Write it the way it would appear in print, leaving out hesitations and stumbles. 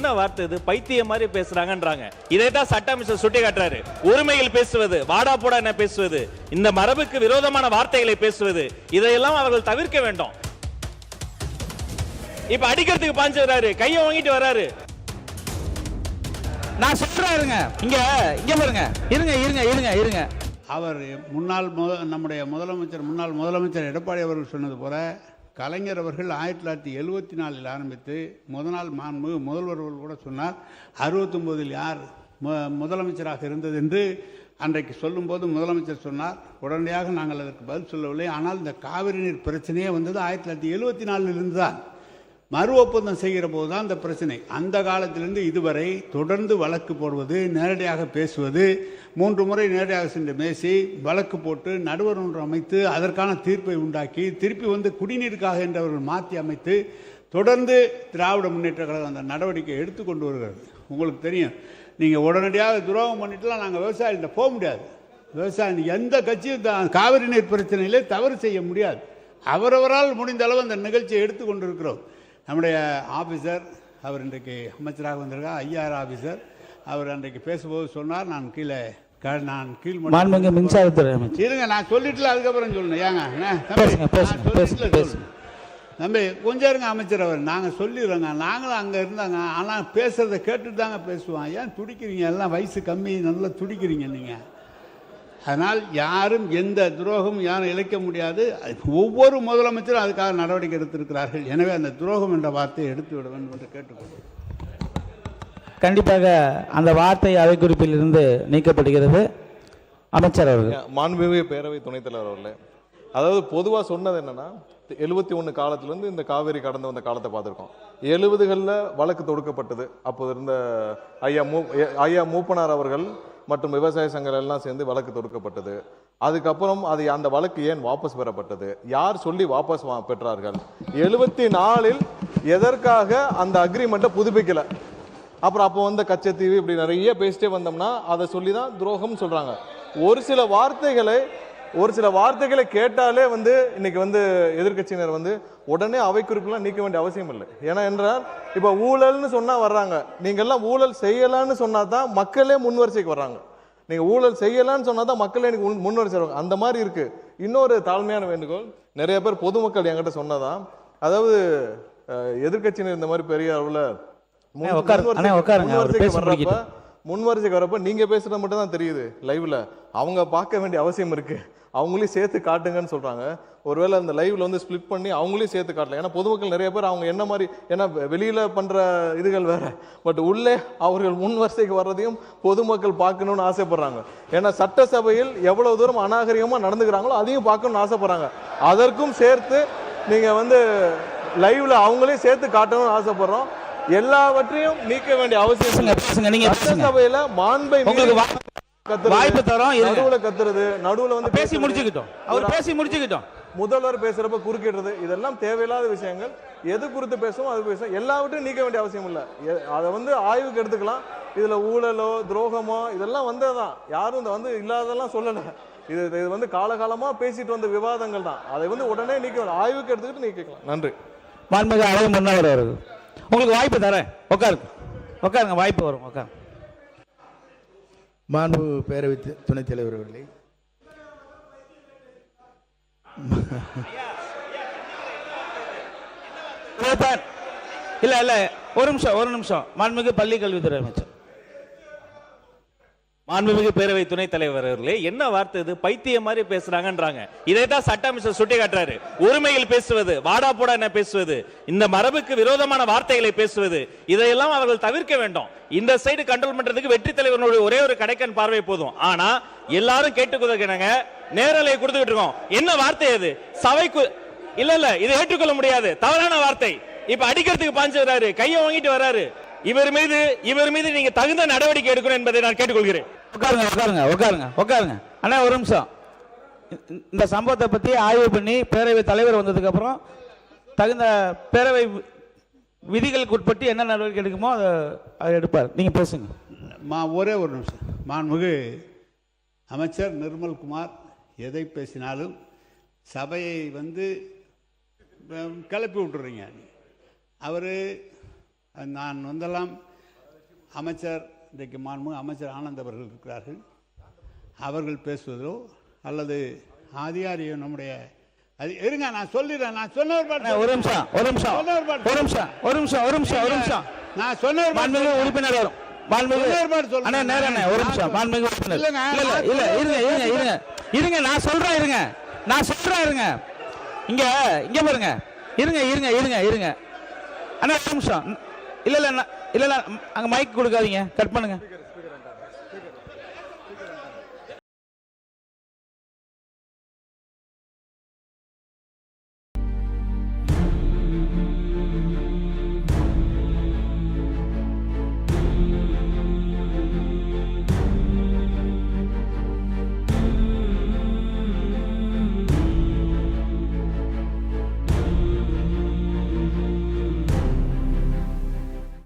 என்ன வார்த்தை இது, பைத்தியம் மாதிரி பேசுறாங்கன்றாங்க. இதைத்தான் சட்ட அமைச்சர் சுட்டி காட்டுறாரு. உரிமையில் பேசுவது, வாடா போடா என்ன பேசுவது, இந்த மரபுக்கு விரோதமான வார்த்தைகளை பேசுவது, இதையெல்லாம் அவர்கள் தவிர்க்க வேண்டும். இப்ப அடிக்கிறதுக்கு பாஞ்சு வராரு, கையை வாங்கிட்டு வராரு. நான் சொல்றேன், இருங்க இங்க இங்க பாருங்க, இருங்க இருங்க இருங்க இருங்க. அவர் நம்முடைய முன்னாள் முதலமைச்சர் எடப்பாடி அவர்கள் சொன்னது போல கலைஞர் அவர்கள் 1974 ஆரம்பித்து முதல் முதல்வர் கூட சொன்னார் 69 யார் முதலமைச்சராக இருந்தது என்று அன்றைக்கு சொல்லும்போது முதலமைச்சர் சொன்னார். உடனடியாக நாங்கள் அதற்கு பதில் சொல்லவில்லை. ஆனால் இந்த காவிரி நீர் பிரச்சனையே வந்தது 1974 தான். மறு ஒப்பந்தம் செய்கிற போது தான் இந்த பிரச்சனை. அந்த காலத்திலிருந்து இதுவரை தொடர்ந்து வழக்கு போடுவது, நேரடியாக பேசுவது, 3 முறை நேரடியாக சென்று பேசி வழக்கு போட்டு நடுவர் ஒன்று அமைத்து அதற்கான தீர்ப்பை உண்டாக்கி திருப்பி குடிநீருக்காக என்று அவர்கள் மாற்றி அமைத்து தொடர்ந்து திராவிட முன்னேற்ற கழகம் அந்த நடவடிக்கை எடுத்துக்கொண்டு வருகிறது. உங்களுக்கு தெரியும், நீங்கள் உடனடியாக துரோகம் பண்ணிட்டுலாம் நாங்கள் விவசாயிகிட்ட போக முடியாது. விவசாயி எந்த கட்சியும் காவிரி நீர் பிரச்சனையிலே தவறு செய்ய முடியாது. அவரவரால் முடிந்த அளவு அந்த நிகழ்ச்சியை எடுத்துக்கொண்டிருக்கிறோம். நம்முடைய ஆஃபீஸர் அவர் இன்றைக்கு அமைச்சராக வந்திருக்கார், ஐஆர் ஆஃபீஸர். அவர் அன்றைக்கு பேசும்போது சொன்னார், நான் மின்சாரத்துறை இருங்க நான் சொல்லிட்டுல அதுக்கப்புறம் சொல்லணும். ஏங்க தம்பி கொஞ்சம் இருங்க அமைச்சர் அவர், நாங்கள் சொல்லிடுறோங்க. நாங்களும் அங்கே இருந்தாங்க, ஆனால் பேசுறதை கேட்டுட்டு தாங்க பேசுவோம். ஏன் துடிக்கிறீங்க? எல்லாம் வயசு கம்மி, நல்லா துடிக்கிறீங்க நீங்கள். அதனால் யாரும் எந்த துரோகமும் யாரும் இழைக்க முடியாது. ஒவ்வொரு முதலமைச்சரும் அதுக்காக நடவடிக்கை எடுத்திருக்கிறார்கள். எனவே அந்த துரோகம் என்ற வார்த்தையை எடுத்து விட வேண்டும் என்று கேட்டுக்கொள்கிறேன். கண்டிப்பாக அந்த வார்த்தை அவை குறிப்பில் இருந்து நீக்கப்படுகிறது. அமைச்சர் அவர்கள். மாண்புமிகு பேரவை துணைத் தலைவர் அவர்களே, அதாவது பொதுவாக சொன்னது என்னன்னா 71 காலத்திலேருந்து இந்த காவேரி கடந்து வந்த காலத்தை பார்த்துருக்கோம். 70களில் வழக்கு தொடுக்கப்பட்டது. அப்போது இருந்த ஐயா மூப்பனார் அவர்கள் மற்றும் விவசாய சங்கங்கள் எல்லாம் சேர்ந்து வழக்கு தொடுக்கப்பட்டது. அதுக்கப்புறம் அந்த வழக்கு ஏன் வாபஸ் பெறப்பட்டது, யார் சொல்லி வாபஸ் பெற்றார்கள், 74 எதற்காக அந்த அக்ரிமெண்ட்டை புதுப்பிக்கல, அப்புறம் அப்போ கச்சத்தீவு, இப்படி நிறைய பேசிட்டே வந்தோம்னா அதை சொல்லி தான் துரோகம் சொல்றாங்க. ஒரு சில வார்த்தைகளை கேட்டாலே இன்னைக்கு எதிர்கட்சியினர் உடனே அவை குறிப்பெல்லாம் நீக்க வேண்டிய அவசியம் இல்லை. ஏன்னா என்றால் இப்ப ஊழல்னு சொன்னா வர்றாங்க, நீங்க எல்லாம் ஊழல் செய்யலான்னு சொன்னா தான் மக்களே முன்வரிசைக்கு வர்றாங்க. நீங்க ஊழல் செய்யலான்னு சொன்னா தான் மக்களே எனக்கு முன்வரிசை வருவாங்க. அந்த மாதிரி இருக்கு. இன்னொரு தாழ்மையான வேண்டுகோள், நிறைய பேர் பொதுமக்கள் என்கிட்ட சொன்னதான், அதாவது எதிர்கட்சியினர் இந்த மாதிரி பெரிய அளவுல முன்வரிசைக்கு வரப்ப நீங்க பேசுறது மட்டும் தான் தெரியுது லைவ்ல. அவங்க பார்க்க வேண்டிய அவசியம் இருக்கு. அவங்களையும் சேர்த்து காட்டுங்கன்னு சொல்றாங்க. ஒருவேளை அந்த லைவ்ல ஸ்பிளிட் பண்ணி அவங்களையும் சேர்த்து காட்டல. ஏன்னா பொதுமக்கள் நிறைய பேர் அவங்க என்ன மாதிரி, ஏன்னா வெளியில பண்ற இதுகள் வேற, பட் உள்ளே அவர்கள் முன்வரிசைக்கு வர்றதையும் பொதுமக்கள் பார்க்கணும்னு ஆசைப்படுறாங்க. ஏன்னா சட்டசபையில் எவ்வளவு தூரம் அநாகரிகமா நடந்துக்கிறாங்களோ அதையும் பார்க்கணும்னு ஆசைப்படுறாங்க. அதற்கும் சேர்த்து நீங்க லைவ்ல அவங்களையும் சேர்த்து காட்டணும்னு ஆசைப்படுறோம். எல்லாவற்றையும் நீக்க வேண்டிய அவசியம் சட்டசபையில மாண்பை வாய்ப்பு தரோம். நடுவுல கத்துறது, நடுவுல பேசி முடிச்சுக்கிட்டோம், அவர் பேசி முடிச்சுக்கிட்டோம். முதல்வர் பேசுறப்ப குறுக்கிடுறது, இதெல்லாம் தேவையில்லாத விஷயங்கள். எது குறித்து பேசுவோம் அது பேசுவோம். எல்லாவற்றையும் நீக்க வேண்டிய அவசியம் இல்லை. அதை ஆய்வுக்கு எடுத்துக்கலாம். இதுல ஊழலோ துரோகமோ இதெல்லாம் வந்ததுதான். யாரும் இல்லாததெல்லாம் சொல்லல. இது காலகாலமா பேசிட்டு வந்த விவாதங்கள் தான். அதை உடனே நீக்க ஆய்வுக்கு எடுத்துக்கிட்டு நீக்கலாம். நன்றி. மாண்புமிகு அழகு முன்னவர் அவர்கள், உங்களுக்கு வாய்ப்பு தரேன். உட்காருங்க, வாய்ப்பு வரும். உட்காருங்க. மாண்பு பேரவை துணைத் தலைவர் அவர்களே, இல்ல ஒரு நிமிஷம். மாண்புமிகு பள்ளி கல்வித்துறை அமைச்சர். மாண்புமிகு பேரவை துணைத் தலைவர் அவர்களே, என்ன வார்த்தை இது, பைத்தியம் மாதிரி பேசுறாங்கன்றாங்க. இதைத்தான் சட்ட அமைச்சர் சுட்டி காட்டுறாரு. உரிமையில் பேசுவது, வாடா போடா என்ன பேசுவது, இந்த மரபுக்கு விரோதமான வார்த்தைகளை பேசுவது, இதையெல்லாம் அவர்கள் தவிர்க்க வேண்டும். இந்த சைடு கண்ட்ரோல் பண்றதுக்கு வெற்றி தலைவர்களுடைய ஒரே ஒரு கடைக்கன் பார்வை போதும். ஆனா எல்லாரும் கேட்டுக்கொள்ளுங்க, நேரலை கொடுத்துக்கிட்டு இருக்கோம். என்ன வார்த்தை அது, சபைக்கு இல்ல இதை ஏற்றுக்கொள்ள முடியாது, தவறான வார்த்தை. இப்ப அடிக்கிறதுக்கு பாஞ்சு வராரு, கையை வாங்கிட்டு வராரு. இவர் மீது நீங்க தகுந்த நடவடிக்கை எடுக்கணும் என்பதை நான் கேட்டுக்கொள்கிறேன். உட்காருங்க. அண்ணா ஒரு நிமிஷம். இந்த சம்பவத்தை பத்தி ஆய்வு பண்ணி பேரவை தலைவர் வந்ததுக்கு அப்புறம் தகுந்த பேரவை விதிகளுக்கு உட்பட்டு என்ன நடவடிக்கை எடுக்குமோ அதை எடுப்பார். நீங்க பேசுங்க. ஒரே ஒரு நிமிஷம். மாண்புமிகு அமைச்சர் நிர்மல்குமார் எதை பேசினாலும் சபையை கிளப்பி விட்டுறீங்க. அவர் நான் அமைச்சர் இன்றைக்கு மாண்புமிகு அமைச்சர் ஆனந்த் அவர்கள் இருக்கிறார்கள், அவர்கள் பேசுவதோ அல்லது அதிகாரியோ நம்முடைய இருங்க, நான் சொல்லிடுறேன். நான் சொன்ன ஒரு நிமிஷம் ஒரு நிமிஷம் ஒரு நிமிஷம் ஒரு நிமிஷம் ஒரு நிமிஷம் ஒரு நிமிஷம் நான் சொன்ன மாண்புமிகு உறுப்பினர் வரும். மாண்புமிகு அண்ணா நேரம் ஒரு நிமிஷம். மாண்புமிகு உறுப்பினர் இல்ல இருங்க இருங்க இருங்க இருங்க நான் சொல்றேன் இருங்க இங்க இங்க பாருங்க. இருங்க அண்ணா ஒரு நிமிஷம். இல்ல அங்க மைக் கொடுக்காதீங்க, கட் பண்ணுங்க.